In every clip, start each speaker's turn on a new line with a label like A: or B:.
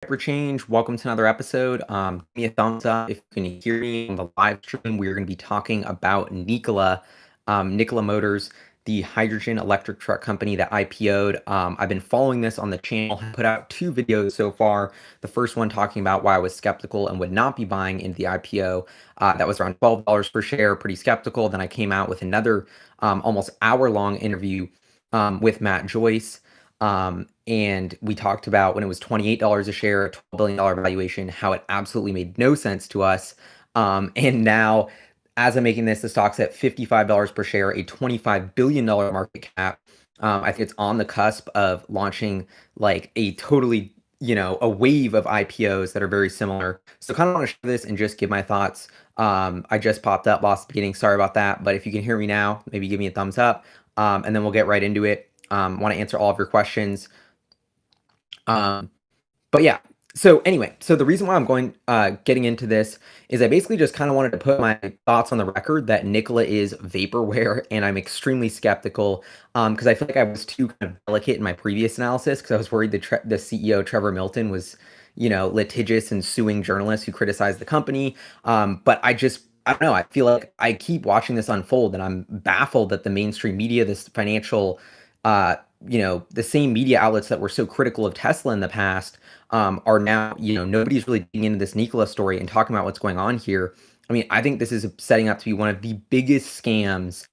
A: For change, welcome to another episode. Give me a thumbs up if you can hear me on the live stream. We're going to be talking about Nikola Motors, the hydrogen electric truck company that IPO'd. I've been following this on the channel, put out two videos so far. The first one talking about why I was skeptical and would not be buying into the IPO. That was around $12 per share, pretty skeptical. Then I came out with another almost hour-long interview with Matt Joyce. And we talked about when it was $28 a share, a $12 billion valuation, how it absolutely made no sense to us. And now, as I'm making this, the stock's at $55 per share, a $25 billion market cap. I think it's on the cusp of launching like a totally, a wave of IPOs that are very similar. So kind of want to share this and just give my thoughts. I just popped up, lost the beginning. Sorry about that. But if you can hear me now, maybe give me a thumbs up. And then we'll get right into it. Want to answer all of your questions. But yeah, so anyway, so the reason why I'm getting into this is I basically just kind of wanted to put my thoughts on the record that Nikola is vaporware, and I'm extremely skeptical because I feel like I was too kind of delicate in my previous analysis because I was worried the CEO Trevor Milton was, litigious and suing journalists who criticized the company. But I don't know. I feel like I keep watching this unfold, and I'm baffled that the mainstream media, this financial the same media outlets that were so critical of Tesla in the past are now, nobody's really digging into this Nikola story and talking about what's going on here. I mean, I think this is setting up to be one of the biggest scams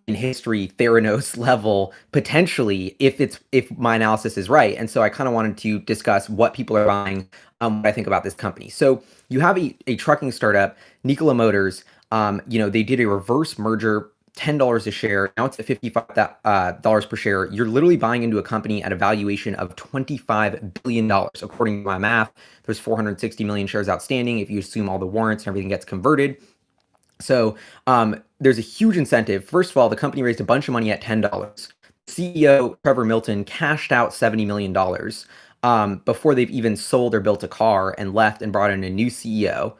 A: in history, Theranos level, potentially, if my analysis is right. And so I kind of wanted to discuss what people are buying, what I think about this company. So you have a trucking startup, Nikola Motors. They did a reverse merger, $10 a share. Now it's at $55 per share. You're literally buying into a company at a valuation of $25 billion. According to my math, there's 460 million shares outstanding if you assume all the warrants and everything gets converted. So there's a huge incentive. First of all, the company raised a bunch of money at $10. CEO Trevor Milton cashed out $70 million before they've even sold or built a car and left and brought in a new CEO.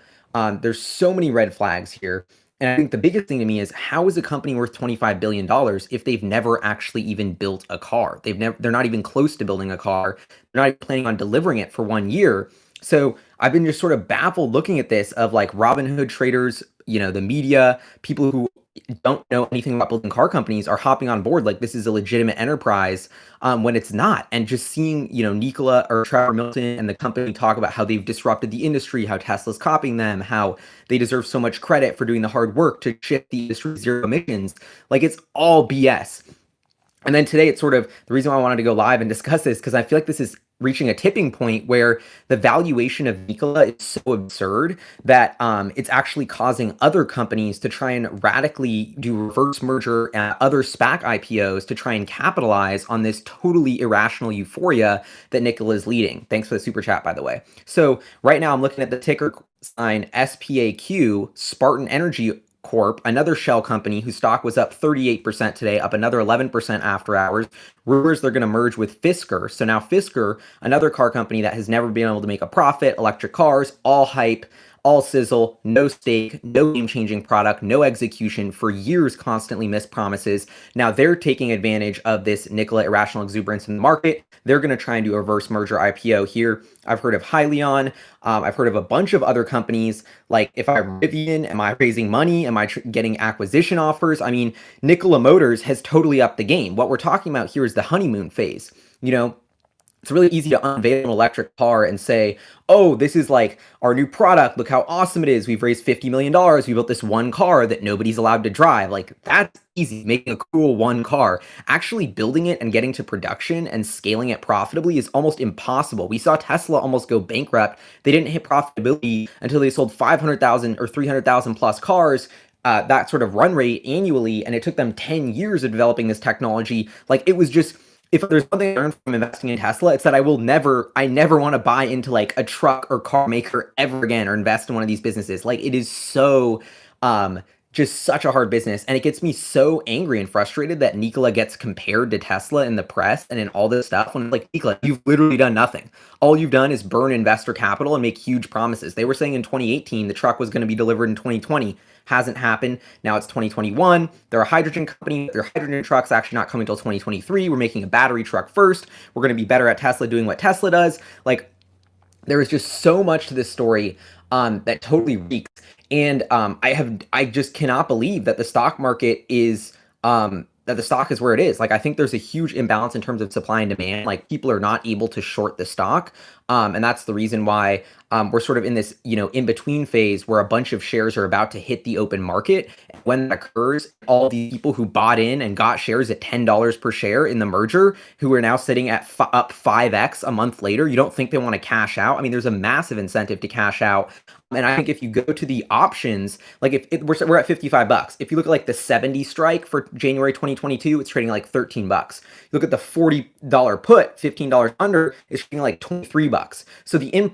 A: There's so many red flags here. And I think the biggest thing to me is, how is a company worth $25 billion if they've never actually even built a car? They're not even close to building a car. They're not even planning on delivering it for 1 year. So I've been just sort of baffled looking at this of like Robinhood traders, the media, people who don't know anything about building car companies are hopping on board like this is a legitimate enterprise when it's not. And just seeing, Nikola or Trevor Milton and the company talk about how they've disrupted the industry, how Tesla's copying them, how they deserve so much credit for doing the hard work to shift the industry to zero emissions. Like, it's all BS. And then today, it's sort of the reason why I wanted to go live and discuss this, because I feel like this is reaching a tipping point where the valuation of Nikola is so absurd that it's actually causing other companies to try and radically do reverse merger and other SPAC IPOs to try and capitalize on this totally irrational euphoria that Nikola is leading. Thanks for the super chat, by the way. So right now, I'm looking at the ticker sign SPAQ, Spartan Energy Corp, another shell company whose stock was up 38% today, up another 11% after hours. Rumors they're going to merge with Fisker. So now Fisker, another car company that has never been able to make a profit, electric cars, all hype, all sizzle, no stake, no game-changing product, no execution, for years constantly missed promises. Now they're taking advantage of this Nikola irrational exuberance in the market. They're going to try and do a reverse merger IPO here. I've heard of Hyliion. I've heard of a bunch of other companies. Like, if I'm Rivian, am I raising money? Am I getting acquisition offers? I mean, Nikola Motors has totally upped the game. What we're talking about here is the honeymoon phase. It's really easy to unveil an electric car and say, oh, this is like our new product. Look how awesome it is. We've raised $50 million. We built this one car that nobody's allowed to drive. Like, that's easy, making a cool one car. Actually building it and getting to production and scaling it profitably is almost impossible. We saw Tesla almost go bankrupt. They didn't hit profitability until they sold 500,000 or 300,000 plus cars, that sort of run rate annually. And it took them 10 years of developing this technology. Like, it was just, if there's one thing I learned from investing in Tesla, it's that I never want to buy into like a truck or car maker ever again, or invest in one of these businesses. Like, it is so, just such a hard business. And it gets me so angry and frustrated that Nikola gets compared to Tesla in the press and in all this stuff, when, like, Nikola, you've literally done nothing. All you've done is burn investor capital and make huge promises. They were saying in 2018 the truck was going to be delivered in 2020. Hasn't happened. Now it's 2021. They're a hydrogen company. Their hydrogen truck's actually not coming until 2023. We're making a battery truck first. We're going to be better at Tesla doing what Tesla does. Like, there is just so much to this story that totally reeks. And I just cannot believe that the stock market is that the stock is where it is. Like I think there's a huge imbalance in terms of supply and demand. Like people are not able to short the stock, and that's the reason why we're sort of in this in between phase where a bunch of shares are about to hit the open market. When that occurs, all the people who bought in and got shares at $10 per share in the merger, who are now sitting at up 5x a month later, you don't think they want to cash out? I mean, there's a massive incentive to cash out. And I think if you go to the options, like we're at $55. If you look at like the 70 strike for January 2022, it's trading like $13. You look at the $40 put, $15 under, it's trading like $23. So the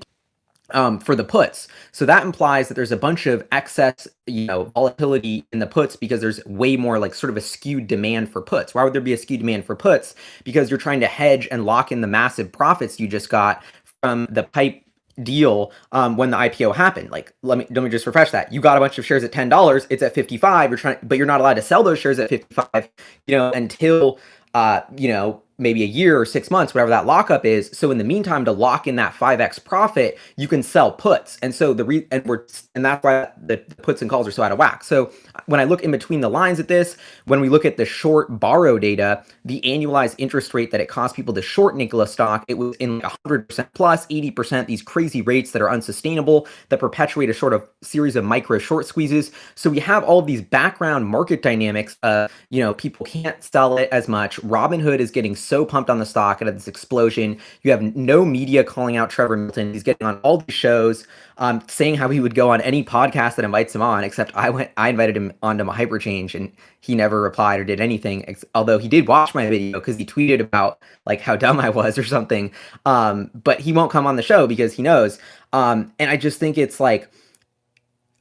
A: for the puts. So that implies that there's a bunch of excess, volatility in the puts because there's way more like sort of a skewed demand for puts. Why would there be a skewed demand for puts? Because you're trying to hedge and lock in the massive profits you just got from the pipe deal when the IPO happened. Like let me just refresh that. You got a bunch of shares at $10, it's at 55. But you're not allowed to sell those shares at 55, until maybe a year or 6 months, whatever that lockup is. So in the meantime, to lock in that 5x profit, you can sell puts. And so and that's why the puts and calls are so out of whack. So when I look in between the lines at this, when we look at the short borrow data, the annualized interest rate that it costs people to short Nikola stock, it was in like 100% plus 80%, these crazy rates that are unsustainable, that perpetuate a sort of series of micro short squeezes. So we have all of these background market dynamics. People can't sell it as much. Robinhood is getting so pumped on the stock out of this explosion. You have no media calling out Trevor Milton. He's getting on all these shows, saying how he would go on any podcast that invites him on, except I invited him onto my Hyperchange and he never replied or did anything, although he did watch my video because he tweeted about like how dumb I was or something. But he won't come on the show because he knows. And I just think it's like,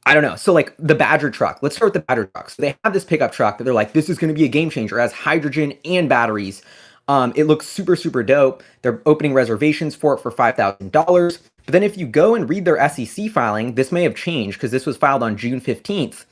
A: I don't know. So like the Badger truck, let's start with the Badger truck. So they have this pickup truck that they're like, this is going to be a game changer. It has hydrogen and batteries. It looks super, super dope. They're opening reservations for it for $5,000. But then if you go and read their SEC filing, this may have changed because this was filed on June 15th.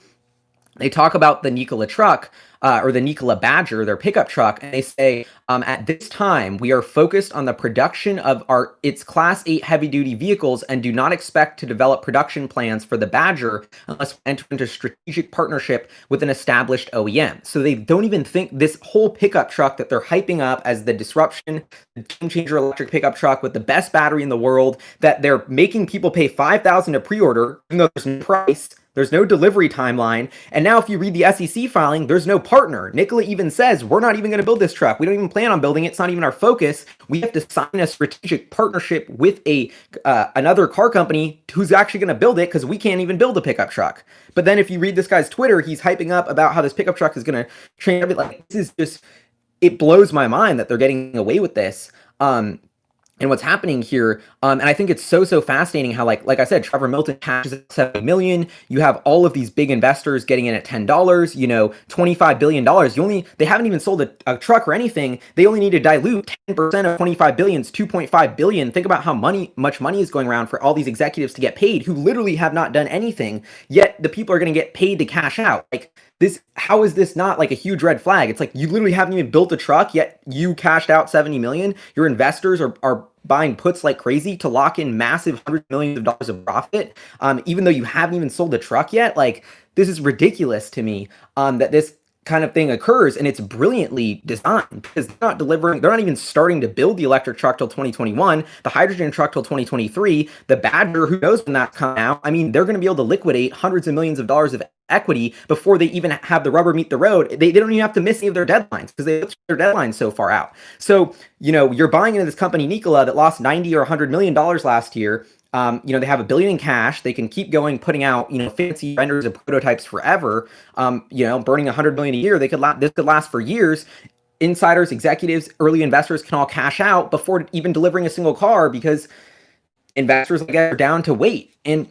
A: They talk about the Nikola truck, or the Nikola Badger, their pickup truck, and they say, at this time, we are focused on the production of its Class 8 heavy-duty vehicles and do not expect to develop production plans for the Badger unless we enter into strategic partnership with an established OEM. So they don't even think this whole pickup truck that they're hyping up as the disruption, the game-changer electric pickup truck with the best battery in the world, that they're making people pay $5,000 to pre-order, even though there's no price. There's no delivery timeline. And now if you read the SEC filing, there's no partner. Nikola even says, we're not even going to build this truck. We don't even plan on building it. It's not even our focus. We have to sign a strategic partnership with another car company who's actually going to build it because we can't even build a pickup truck. But then if you read this guy's Twitter, he's hyping up about how this pickup truck is going to train everybody. Like, this is just, it blows my mind that they're getting away with this. And what's happening here, and I think it's so fascinating how, like I said, Trevor Milton cashes at $70 million. You have all of these big investors getting in at $10. $25 billion. They haven't even sold a truck or anything. They only need to dilute 10% of 25 billion is 2.5 billion. Think about how much money is going around for all these executives to get paid who literally have not done anything. Yet the people are going to get paid to cash out. Like this, how is this not like a huge red flag? It's like you literally haven't even built a truck yet. You cashed out 70 million. Your investors are buying puts like crazy to lock in massive hundreds of millions of dollars of profit, even though you haven't even sold the truck yet. Like this is ridiculous to me, that this kind of thing occurs, and it's brilliantly designed because they're not even starting to build the electric truck till 2021, the hydrogen truck till 2023, the Badger, who knows when that's coming out. I mean, they're going to be able to liquidate hundreds of millions of dollars of equity before they even have the rubber meet the road. They don't even have to miss any of their deadlines because they put their deadlines so far out. So, you're buying into this company, Nikola, that lost 90 or $100 million last year. They have $1 billion in cash. They can keep going, putting out, fancy renders of prototypes forever. Burning $100 million a year. This could last for years. Insiders, executives, early investors can all cash out before even delivering a single car because investors are down to wait. And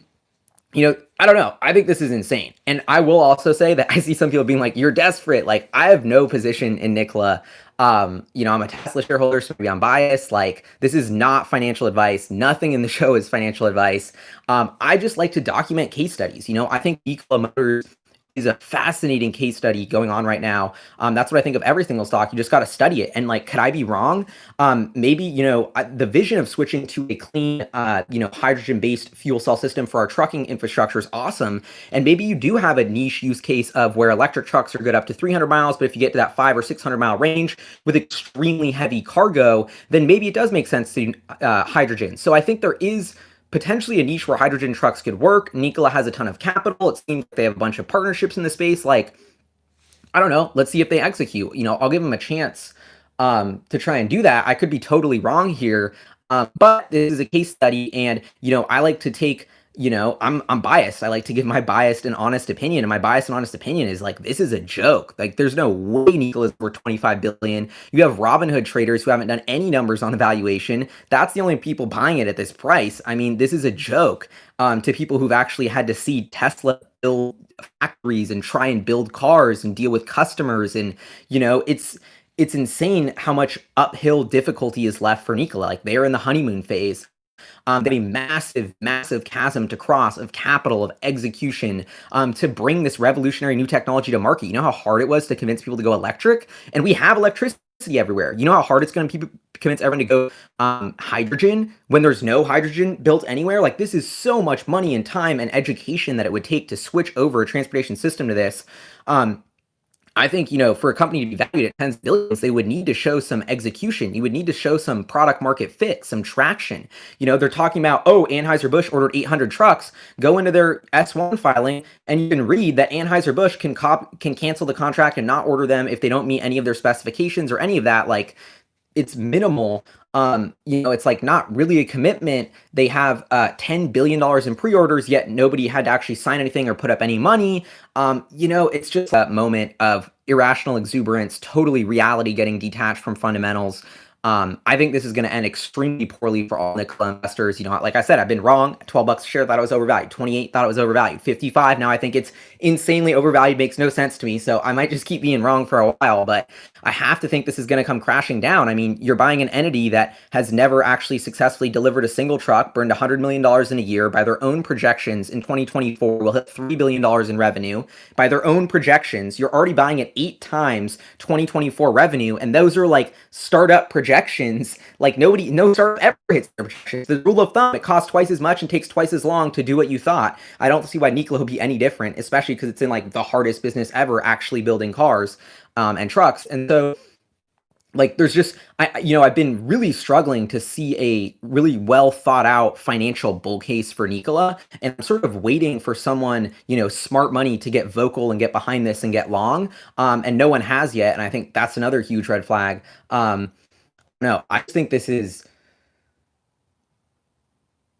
A: I don't know. I think this is insane. And I will also say that I see some people being like, you're desperate. Like, I have no position in Nikola. I'm a Tesla shareholder, so maybe I'm biased. Like, this is not financial advice. Nothing in the show is financial advice. I just like to document case studies. I think Nikola Motors is a fascinating case study going on right now. That's what I think of every single stock. You just got to study it. And like, could I be wrong? Maybe, the vision of switching to a clean, hydrogen-based fuel cell system for our trucking infrastructure is awesome. And maybe you do have a niche use case of where electric trucks are good up to 300 miles, but if you get to that 500 or 600 mile range with extremely heavy cargo, then maybe it does make sense to hydrogen. So I think there is potentially a niche where hydrogen trucks could work. Nikola has a ton of capital. It seems like they have a bunch of partnerships in the space. Like, I don't know. Let's see if they execute. I'll give them a chance to try and do that. I could be totally wrong here, but this is a case study, and I like to take. I'm biased. I like to give my biased and honest opinion, and my biased and honest opinion is like this is a joke. Like, there's no way Nikola's worth 25 billion. You have Robinhood traders who haven't done any numbers on the valuation. That's the only people buying it at this price. I mean, this is a joke to people who've actually had to see Tesla build factories and try and build cars and deal with customers, and it's insane how much uphill difficulty is left for Nikola. Like, they're in the honeymoon phase. They have a massive, massive chasm to cross of capital, of execution, to bring this revolutionary new technology to market. You know how hard it was to convince people to go electric? And we have electricity everywhere. You know how hard it's going to convince everyone to go hydrogen when there's no hydrogen built anywhere? Like, this is so much money and time and education that it would take to switch over a transportation system to this. I think, for a company to be valued at tens of billions, they would need to show some execution. You would need to show some product market fit, some traction. They're talking about, oh, Anheuser-Busch ordered 800 trucks. Go into their S1 filing, and you can read that Anheuser-Busch can cancel the contract and not order them if they don't meet any of their specifications or any of that. Like, it's minimal. It's like not really a commitment. They have $10 billion in pre-orders, yet nobody had to actually sign anything or put up any money. It's just a moment of irrational exuberance, totally reality getting detached from fundamentals. I think this is going to end extremely poorly for all Nikola investors. Like I said, I've been wrong. 12 bucks a share, thought it was overvalued. 28, thought it was overvalued. 55, now I think it's insanely overvalued. Makes no sense to me. So I might just keep being wrong for a while, but I have to think this is going to come crashing down. I mean, you're buying an entity that has never actually successfully delivered a single truck, burned $100 million in a year. By their own projections, in 2024, will hit $3 billion in revenue. By their own projections, you're already buying at 8 times 2024 revenue, and those are like startup projections. Like, no startup ever hits their projections. The rule of thumb, it costs twice as much and takes twice as long to do what you thought. I don't see why Nikola would be any different, especially because it's in like the hardest business ever, actually building cars and trucks. And so, like, there's just, I've been really struggling to see a really well thought out financial bull case for Nikola, and I'm sort of waiting for someone, smart money to get vocal and get behind this and get long, and no one has yet, and I think that's another huge red flag. No, I just think this is,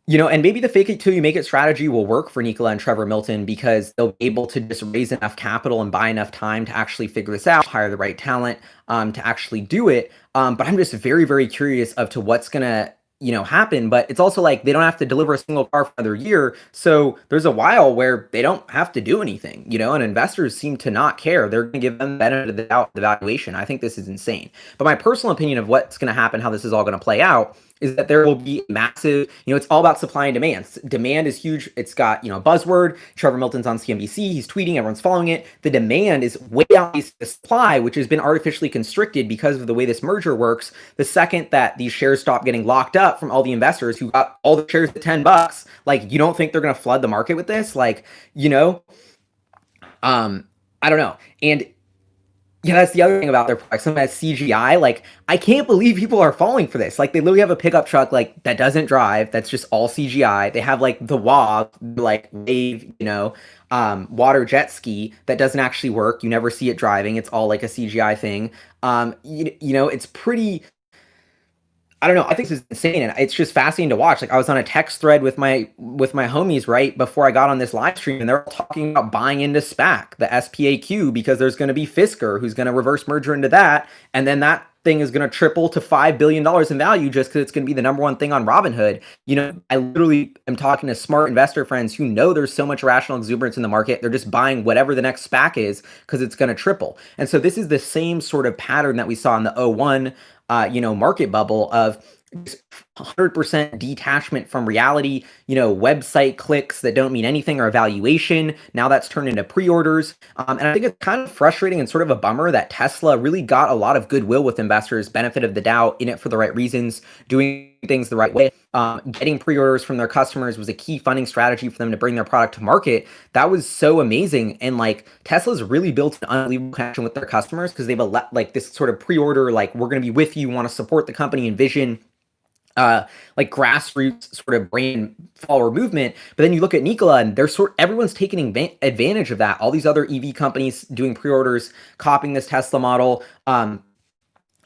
A: and maybe the fake it till you make it strategy will work for Nikola and Trevor Milton because they'll be able to just raise enough capital and buy enough time to actually figure this out, hire the right talent to actually do it. But I'm just very, very curious of to what's going to, happen. But it's also like they don't have to deliver a single car for another year. So there's a while where they don't have to do anything, and investors seem to not care. They're going to give them the benefit of the doubt, the valuation. I think this is insane. But my personal opinion of what's going to happen, how this is all going to play out, is that there will be massive, it's all about supply and demand. Demand is huge. It's got, buzzword. Trevor Milton's on CNBC. He's tweeting. Everyone's following it. The demand is way outpacing the supply, which has been artificially constricted because of the way this merger works. The second that these shares stop getting locked up from all the investors who got all the shares at $10, like, you don't think they're going to flood the market with this? Like, I don't know. And yeah, that's the other thing about their products. Some has CGI. Like, I can't believe people are falling for this. Like, they literally have a pickup truck like that doesn't drive. That's just all CGI. They have like the WOG, like wave, water jet ski that doesn't actually work. You never see it driving. It's all like a CGI thing. It's pretty. I don't know. I think this is insane, and it's just fascinating to watch. Like, I was on a text thread with my homies right before I got on this live stream, and they're all talking about buying into SPAC, the SPAQ, because there's going to be Fisker who's going to reverse merger into that, and then that thing is going to triple to $5 billion in value just because it's going to be the number one thing on Robinhood. I literally am talking to smart investor friends who know there's so much rational exuberance in the market. They're just buying whatever the next SPAC is because it's going to triple. And so this is the same sort of pattern that we saw in the '01 market bubble of 100% detachment from reality, website clicks that don't mean anything or evaluation. Now that's turned into pre-orders. And I think it's kind of frustrating and sort of a bummer that Tesla really got a lot of goodwill with investors, benefit of the doubt, in it for the right reasons, doing things the right way. Getting pre-orders from their customers was a key funding strategy for them to bring their product to market. That was so amazing. And like Tesla's really built an unbelievable connection with their customers because they've like this sort of pre-order, like we're going to be with you, want to support the company and vision, like grassroots sort of brain follower movement. But then you look at Nikola and everyone's taking advantage of that. All these other EV companies doing pre-orders, copying this Tesla model.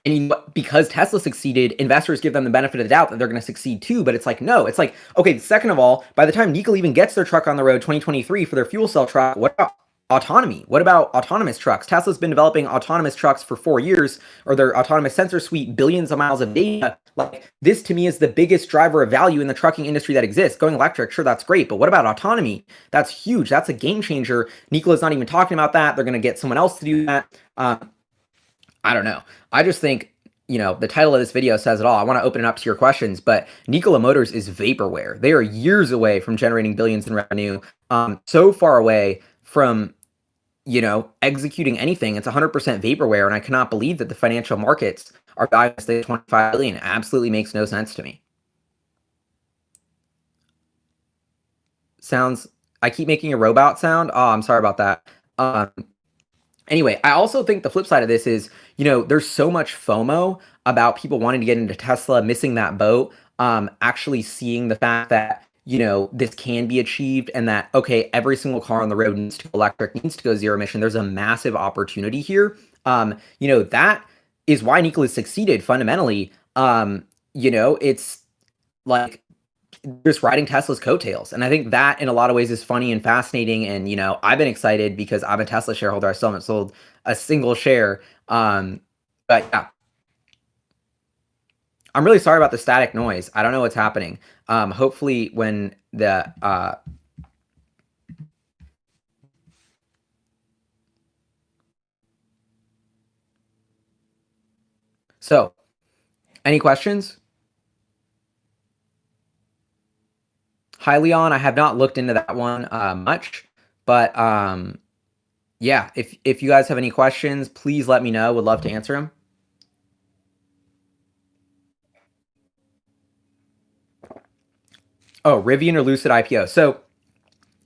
A: And because Tesla succeeded, investors give them the benefit of the doubt that they're going to succeed too. But it's like, no, it's like, okay, second of all, by the time Nikola even gets their truck on the road 2023 for their fuel cell truck, what about autonomy? What about autonomous trucks? Tesla's been developing autonomous trucks for 4 years, or their autonomous sensor suite, billions of miles of data. Like, this to me is the biggest driver of value in the trucking industry that exists. Going electric, sure, that's great. But what about autonomy? That's huge. That's a game changer. Nikola's not even talking about that. They're going to get someone else to do that. I don't know. I just think, the title of this video says it all. I want to open it up to your questions, but Nikola Motors is vaporware. They are years away from generating billions in revenue, so far away from, executing anything. It's 100% vaporware, and I cannot believe that the financial markets are valuing this at 25 billion. It absolutely makes no sense to me. I keep making a robot sound. Oh, I'm sorry about that. Anyway, I also think the flip side of this is, there's so much FOMO about people wanting to get into Tesla, missing that boat, actually seeing the fact that, this can be achieved and that, okay, every single car on the road needs to go electric, needs to go zero emission. There's a massive opportunity here. That is why Nikola succeeded fundamentally. It's like just riding Tesla's coattails. And I think that in a lot of ways is funny and fascinating. And, I've been excited because I'm a Tesla shareholder. I still haven't sold a single share. But yeah, I'm really sorry about the static noise. I don't know what's happening. Hopefully when so any questions? Hi, Leon. I have not looked into that one much, but yeah, if you guys have any questions, please let me know. Would love to answer them. Oh, Rivian or Lucid IPO. So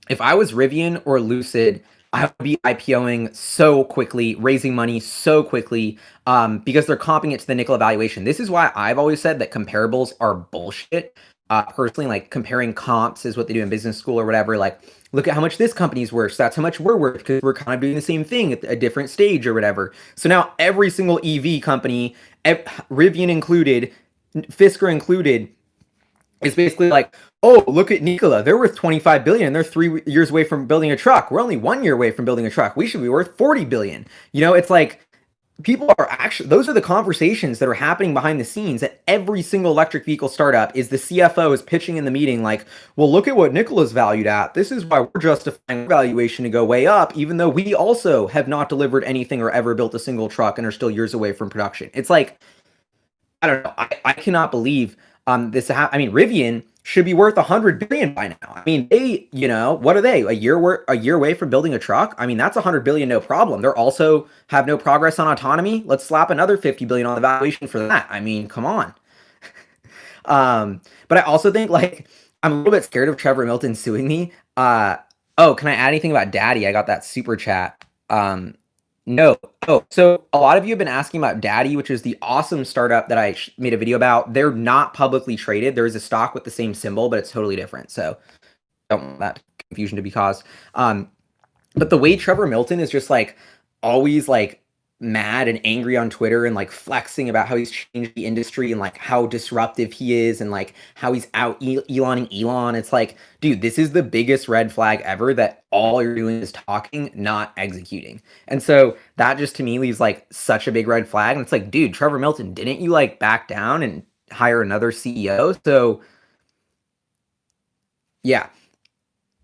A: if I was Rivian or Lucid, I would be IPOing so quickly, raising money so quickly, because they're comping it to the Nikola valuation. This is why I've always said that comparables are bullshit. Personally, like comparing comps is what they do in business school or whatever. Like, look at how much this company's worth. So that's how much we're worth because we're kind of doing the same thing at a different stage or whatever. So now every single EV company, Rivian included, Fisker included, is basically like, oh, look at Nikola. They're worth 25 billion and they're 3 years away from building a truck. We're only 1 year away from building a truck. We should be worth 40 billion. It's like people are actually, those are the conversations that are happening behind the scenes at every single electric vehicle startup. Is the CFO is pitching in the meeting like, well, look at what Nikola's valued at. This is why we're justifying valuation to go way up, even though we also have not delivered anything or ever built a single truck and are still years away from production. It's like, I don't know. I cannot believe this. I mean, Rivian should be worth 100 billion by now. I mean, they, what are they? A year away from building a truck? I mean, that's 100 billion, no problem. They're also have no progress on autonomy. Let's slap another 50 billion on the valuation for that. I mean, come on. But I also think like I'm a little bit scared of Trevor Milton suing me. Oh, can I add anything about Daddy? I got that super chat. No. Oh, so a lot of you have been asking about Daddy, which is the awesome startup that I made a video about. They're not publicly traded. There is a stock with the same symbol, but it's totally different. So don't want that confusion to be caused. But the way Trevor Milton is just like always like mad and angry on Twitter and like flexing about how he's changed the industry and like how disruptive he is and like how he's out Eloning Elon. It's like, dude, this is the biggest red flag ever that all you're doing is talking, not executing. And so that just to me leaves like such a big red flag. And it's like, dude, Trevor Milton, didn't you like back down and hire another CEO? So yeah.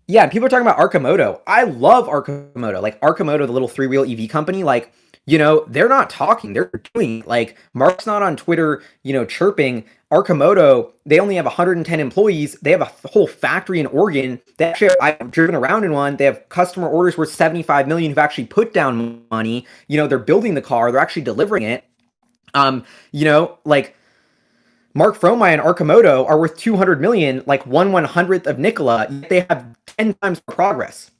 A: Yeah, people are talking about Komodo. I love Komodo. Like Komodo, the little 3-wheel EV company. Like they're not talking, they're doing it. Like Mark's not on Twitter, chirping. Komodo, they only have 110 employees. They have a whole factory in Oregon. They actually, I've driven around in one. They have customer orders worth 75 million who've actually put down money. They're building the car. They're actually delivering it. Like Mark Frohnmayer and Komodo are worth 200 million, like 1/100th of Nikola. Yet they have 10 times more progress,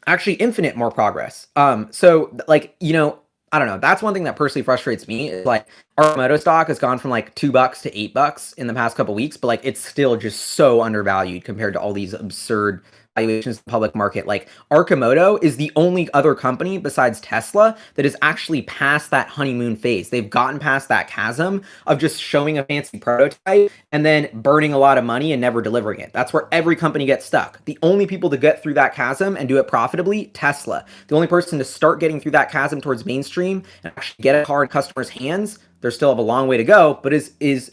A: actually infinite more progress. So like, I don't know. That's one thing that personally frustrates me is like our Komodo stock has gone from like $2 to $8 in the past couple weeks, but like it's still just so undervalued compared to all these absurd valuations in the public market. Like Komodo is the only other company besides Tesla that is actually past that honeymoon phase. They've gotten past that chasm of just showing a fancy prototype and then burning a lot of money and never delivering it. That's where every company gets stuck. The only people to get through that chasm and do it profitably, Tesla. The only person to start getting through that chasm towards mainstream and actually get a car in customers' hands, they still have a long way to go, but is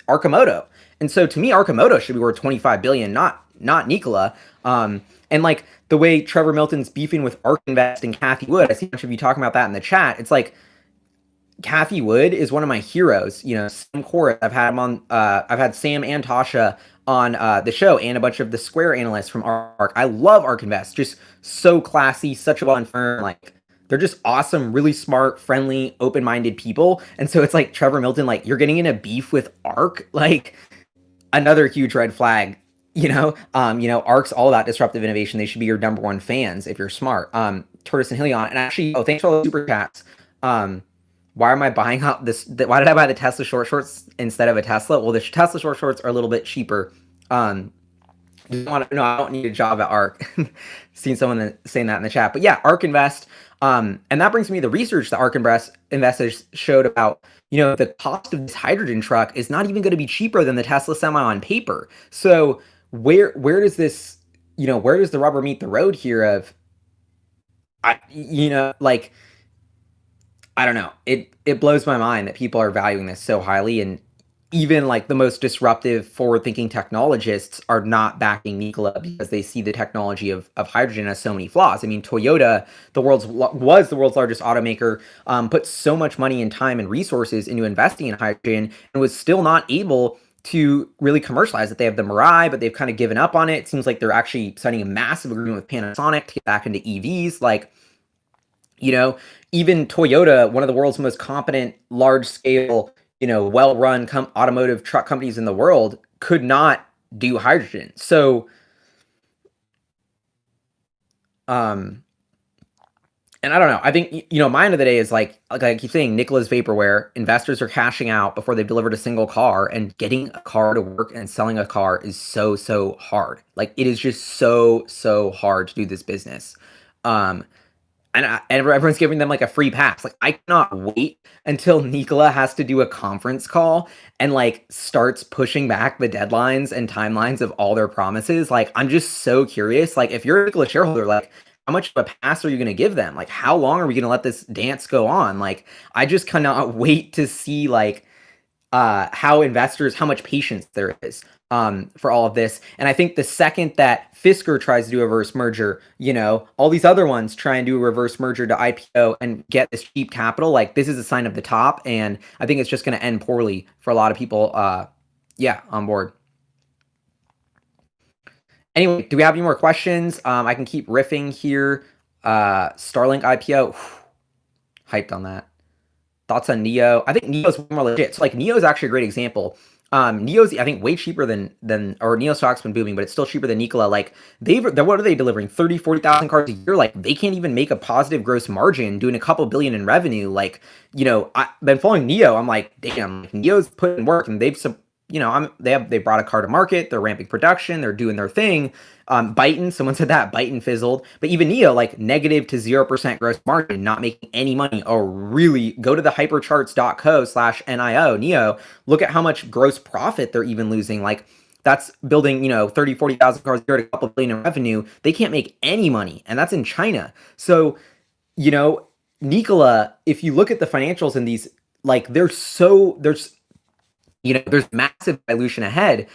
A: Komodo. And so to me, Komodo should be worth 25 billion, not Nikola. And like the way Trevor Milton's beefing with ARK Invest and Cathie Wood, I see a bunch of you talking about that in the chat. It's like Cathie Wood is one of my heroes. Sam Corris, I've had him on. I've had Sam and Tasha on the show, and a bunch of the Square analysts from ARK. I love ARK Invest. Just so classy, such a well-run firm. Like they're just awesome, really smart, friendly, open-minded people. And so it's like Trevor Milton, like you're getting in a beef with ARK, like another huge red flag. ARK's all about disruptive innovation. They should be your number one fans if you're smart. Tortoise and Helion, and actually, thanks for all the super chats. Why am I buying up this? Why did I buy the Tesla shorts instead of a Tesla? Well, the Tesla shorts are a little bit cheaper. I don't need a job at ARK. Seen someone saying that in the chat, but yeah, ARK Invest. And that brings me to the research that ARK Investors showed about, the cost of this hydrogen truck is not even going to be cheaper than the Tesla Semi on paper. So where does this, where does the rubber meet the road here of, like, I don't know. It blows my mind that people are valuing this so highly, and even like the most disruptive, forward-thinking technologists are not backing Nikola because they see the technology of hydrogen has so many flaws. I mean, Toyota, was the world's largest automaker, put so much money and time and resources into investing in hydrogen and was still not able to really commercialize it. They have the Mirai, but they've kind of given up on it. It seems like they're actually signing a massive agreement with Panasonic to get back into EVs. Like, even Toyota, one of the world's most competent, large-scale, well-run automotive truck companies in the world, could not do hydrogen. So, and I don't know. I think, my end of the day is like I keep saying, Nikola's Vaporware, investors are cashing out before they've delivered a single car, and getting a car to work and selling a car is so, so hard. Like, it is just so, so hard to do this business. And everyone's giving them like a free pass. Like, I cannot wait until Nikola has to do a conference call and like starts pushing back the deadlines and timelines of all their promises. Like, I'm just so curious. Like, if you're a Nikola shareholder, like, how much of a pass are you going to give them? Like, how long are we going to let this dance go on? Like, I just cannot wait to see like how much patience there is for all of this. And I think the second that Fisker tries to do a reverse merger, all these other ones try and do a reverse merger to IPO and get this cheap capital, like this is a sign of the top. And I think it's just going to end poorly for a lot of people. On board. Anyway, do we have any more questions? I can keep riffing here. Starlink IPO, hyped on that. Thoughts on Neo? I think Neo's more legit. So like Neo is actually a great example. Neo's I think way cheaper than Neo stock's been booming, but it's still cheaper than Nikola. Like what are they delivering? 40,000 cars a year. Like they can't even make a positive gross margin doing a couple billion in revenue. Like, I've been following Neo. I'm like, damn, Neo's putting work, and they brought a car to market. They're ramping production. They're doing their thing. Byton, someone said that Byton fizzled, but even Neo, like negative to 0% gross margin, not making any money. Oh, really? Go to the hypercharts.co/NIO Neo. Look at how much gross profit they're even losing. Like that's building, 30, 40,000 cars a year at a couple billion in revenue. They can't make any money, and that's in China. So, Nikola, if you look at the financials in these, like there's massive dilution ahead.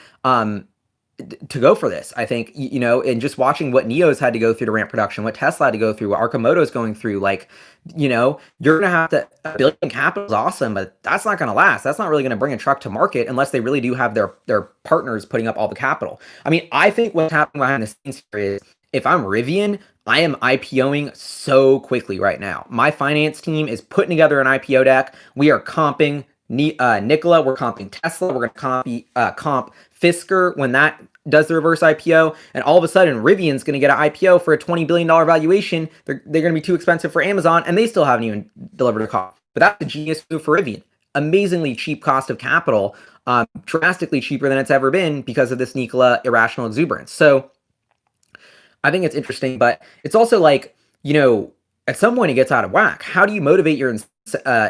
A: to go for this. I think, and just watching what Neo's had to go through to ramp production, what Tesla had to go through, what Komodo's going through, like, you're gonna have to a billion capital is awesome, but that's not gonna last. That's not really gonna bring a truck to market unless they really do have their partners putting up all the capital. I mean, I think what's happening behind the scenes here is if I'm Rivian, I am IPOing so quickly right now. My finance team is putting together an IPO deck. We are comping Nikola, we're comping Tesla, we're going to comp Fisker when that does the reverse IPO, and all of a sudden Rivian's going to get an IPO for a $20 billion valuation. They're going to be too expensive for Amazon, and they still haven't even delivered a cost. But that's a genius move for Rivian. Amazingly cheap cost of capital, drastically cheaper than it's ever been because of this Nikola irrational exuberance. So I think it's interesting, but it's also like, at some point it gets out of whack. How do you motivate your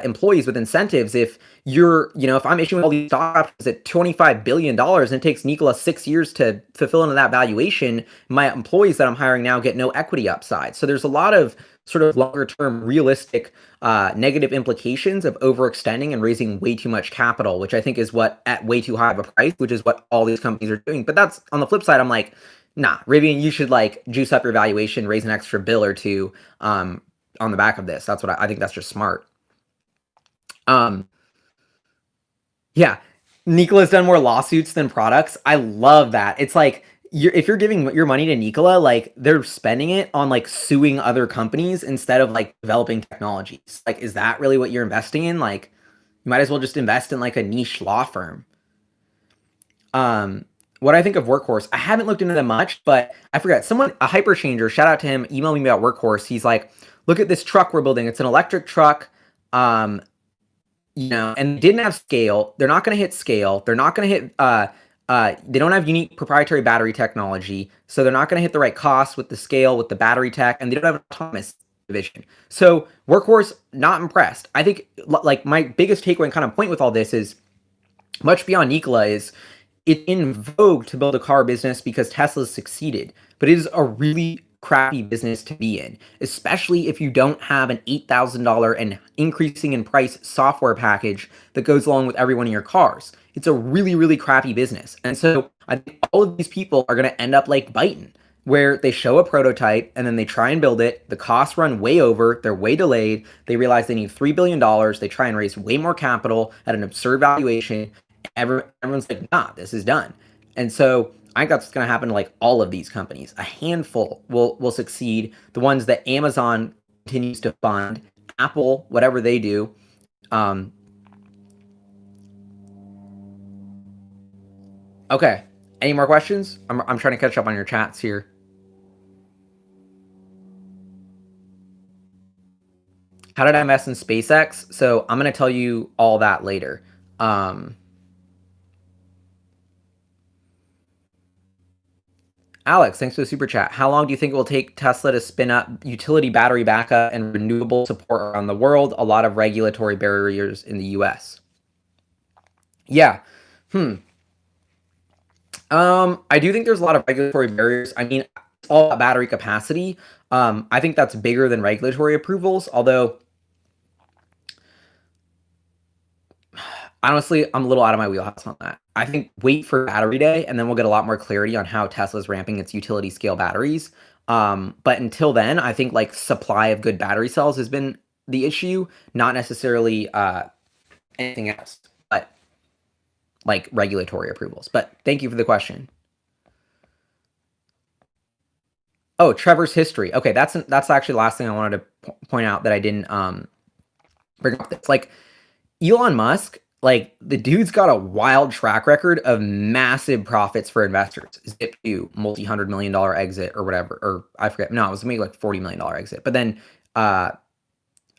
A: employees with incentives if if I'm issuing all these stock options at $25 billion and it takes Nikola 6 years to fulfill into that valuation, my employees that I'm hiring now get no equity upside. So there's a lot of sort of longer term realistic negative implications of overextending and raising way too much capital, which I think is what at way too high of a price, which is what all these companies are doing. But that's on the flip side, I'm like, nah, Rivian, you should like juice up your valuation, raise an extra bill or two on the back of this. That's what I think that's just smart. Um, yeah, Nikola's done more lawsuits than products. I love that. It's like if you're giving your money to Nikola, like they're spending it on like suing other companies instead of like developing technologies. Like, is that really what you're investing in? Like, you might as well just invest in like a niche law firm. What I think of Workhorse, I haven't looked into them much, but I forgot someone, a hyperchanger, shout out to him, emailed me about Workhorse. He's like, look at this truck we're building. It's an electric truck. Um, and they didn't have scale. They're not going to hit scale. They're not going to hit, they don't have unique proprietary battery technology. So they're not going to hit the right cost with the scale, with the battery tech, and they don't have an autonomous division. So Workhorse, not impressed. I think like my biggest takeaway and kind of point with all this is much beyond Nikola is it's in vogue to build a car business because Tesla's succeeded, but it is a really crappy business to be in, especially if you don't have an $8,000 and increasing in price software package that goes along with every one of your cars. It's a really, really crappy business. And so I think all of these people are going to end up like Byton, where they show a prototype and then they try and build it. The costs run way over. They're way delayed. They realize they need $3 billion. They try and raise way more capital at an absurd valuation. Everyone's like, nah, this is done. And so I think that's going to happen to like all of these companies. A handful will succeed. The ones that Amazon continues to fund, Apple, whatever they do. Okay. Any more questions? I'm trying to catch up on your chats here. How did I invest in SpaceX? So I'm going to tell you all that later. Alex, thanks for the super chat. How long do you think it will take Tesla to spin up utility battery backup and renewable support around the world? A lot of regulatory barriers in the US. Yeah. Hmm. I do think there's a lot of regulatory barriers. I mean, it's all about battery capacity. I think that's bigger than regulatory approvals, although honestly, I'm a little out of my wheelhouse on that. I think wait for battery day, and then we'll get a lot more clarity on how Tesla's ramping its utility scale batteries. But until then, I think like supply of good battery cells has been the issue, not necessarily anything else, but like regulatory approvals. But thank you for the question. Oh, Trevor's history. Okay, that's actually the last thing I wanted to point out that I didn't bring up. This like Elon Musk, like the dude's got a wild track record of massive profits for investors. Zip2, multi-$100 million exit or whatever, or I forget. No, it was maybe like $40 million exit. But then, or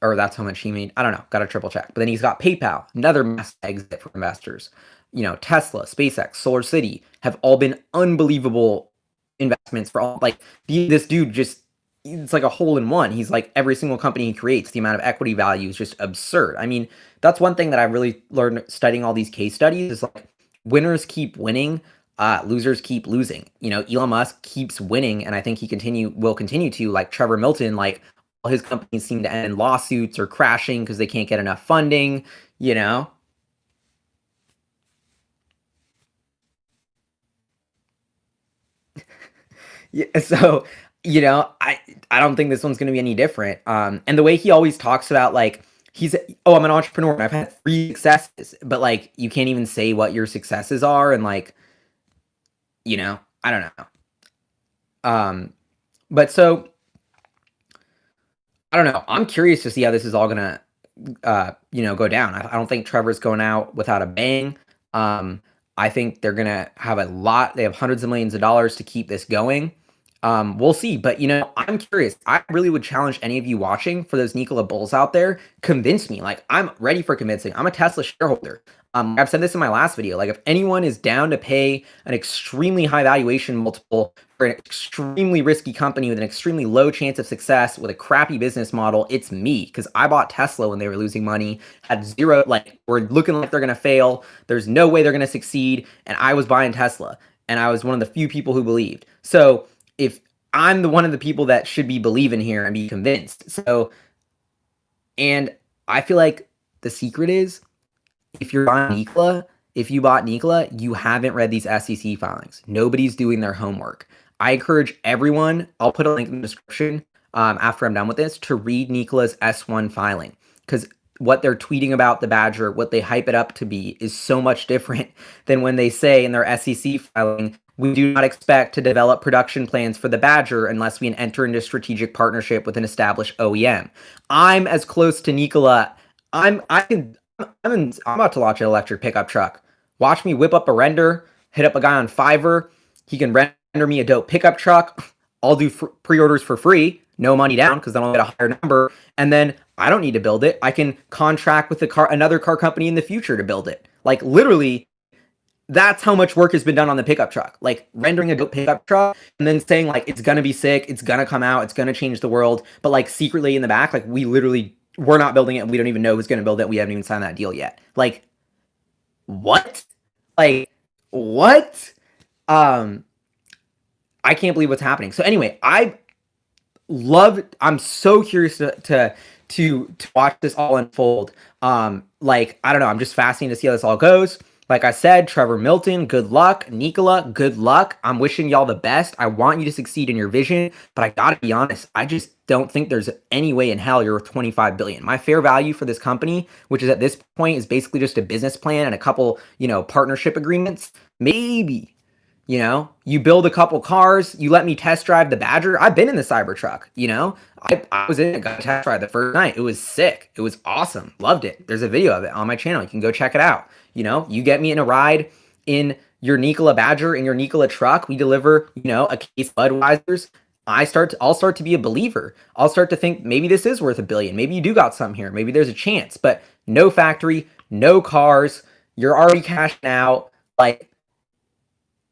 A: that's how much he made. I don't know. Got to triple check. But then he's got PayPal, another massive exit for investors. Tesla, SpaceX, Solar City have all been unbelievable investments for all. Like this dude just it's like a hole in one. He's like every single company he creates, the amount of equity value is just absurd. I mean, that's one thing that I've really learned studying all these case studies is like winners keep winning, losers keep losing. Elon Musk keeps winning, and I think will continue to, like Trevor Milton, like all his companies seem to end in lawsuits or crashing because they can't get enough funding, you know? Yeah, so, I don't think this one's gonna be any different. And the way he always talks about like oh, I'm an entrepreneur and I've had 3 successes, but like you can't even say what your successes are, and like, I don't know. But so I don't know. I'm curious to see how this is all gonna go down. I don't think Trevor's going out without a bang. Um, I think they're gonna have a lot. They have hundreds of millions of dollars to keep this going. We'll see. But I'm curious. I really would challenge any of you watching, for those Nikola bulls out there. Convince me. Like, I'm ready for convincing. I'm a Tesla shareholder. I've said this in my last video. Like, if anyone is down to pay an extremely high valuation multiple for an extremely risky company with an extremely low chance of success with a crappy business model, it's me, because I bought Tesla when they were losing money, had zero, like, we're looking like they're going to fail. There's no way they're going to succeed. And I was buying Tesla, and I was one of the few people who believed. So if I'm the one of the people that should be believing here and be convinced. So, and I feel like the secret is, if you're buying Nikola, if you bought Nikola, you haven't read these SEC filings. Nobody's doing their homework. I encourage everyone, I'll put a link in the description after I'm done with this, to read Nikola's S1 filing. Because what they're tweeting about the Badger, what they hype it up to be, is so much different than when they say in their SEC filing, we do not expect to develop production plans for the Badger unless we enter into strategic partnership with an established OEM. I'm as close to Nikola. I can I'm about to launch an electric pickup truck. Watch me whip up a render, hit up a guy on Fiverr. He can render me a dope pickup truck. I'll do pre-orders for free, no money down, because then I'll get a higher number. And then I don't need to build it. I can contract with another car company in the future to build it. Like, literally, that's how much work has been done on the pickup truck. Like, rendering a dope pickup truck and then saying like it's gonna be sick, it's gonna come out, it's gonna change the world. But like secretly in the back, like we're not building it and we don't even know who's gonna build it. We haven't even signed that deal yet. Like, what? Like, what? Um, I can't believe what's happening. So anyway, I'm so curious to watch this all unfold. Like, I don't know, I'm just fascinated to see how this all goes. Like I said, Trevor Milton, good luck. Nikola, good luck. I'm wishing y'all the best. I want you to succeed in your vision, but I gotta be honest, I just don't think there's any way in hell you're worth 25 billion. My fair value for this company, which is at this point is basically just a business plan and a couple, partnership agreements, maybe. You build a couple cars, you let me test drive the Badger. I've been in the Cybertruck, I was in it, got a test drive the first night. It was sick. It was awesome. Loved it. There's a video of it on my channel. You can go check it out. You get me in a ride in your Nikola Badger, in your Nikola truck. We deliver, a case of Budweiser's. I'll start to be a believer. I'll start to think maybe this is worth $1 billion. Maybe you do got something here. Maybe there's a chance, but no factory, no cars. You're already cashing out. Like,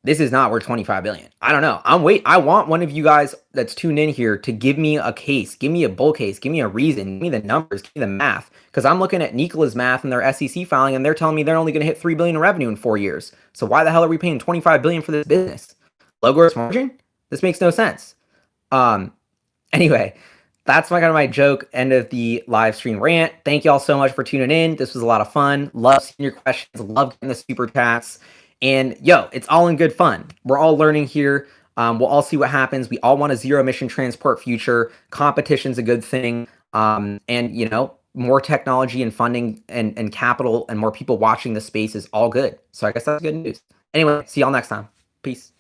A: this is not worth 25 billion. I don't know. I want one of you guys that's tuned in here to give me a case, give me a bull case, give me a reason, give me the numbers, give me the math. Because I'm looking at Nikola's math and their SEC filing, and they're telling me they're only going to hit 3 billion in revenue in 4 years. So why the hell are we paying 25 billion for this business? Low gross margin? This makes no sense. Anyway, that's my joke, end of the live stream rant. Thank you all so much for tuning in. This was a lot of fun. Love seeing your questions. Love getting the super chats. And it's all in good fun. We're all learning here. We'll all see what happens. We all want a zero emission transport future. Competition's a good thing. And more technology and funding and capital and more people watching the space is all good. So I guess that's good news. Anyway, see y'all next time. Peace.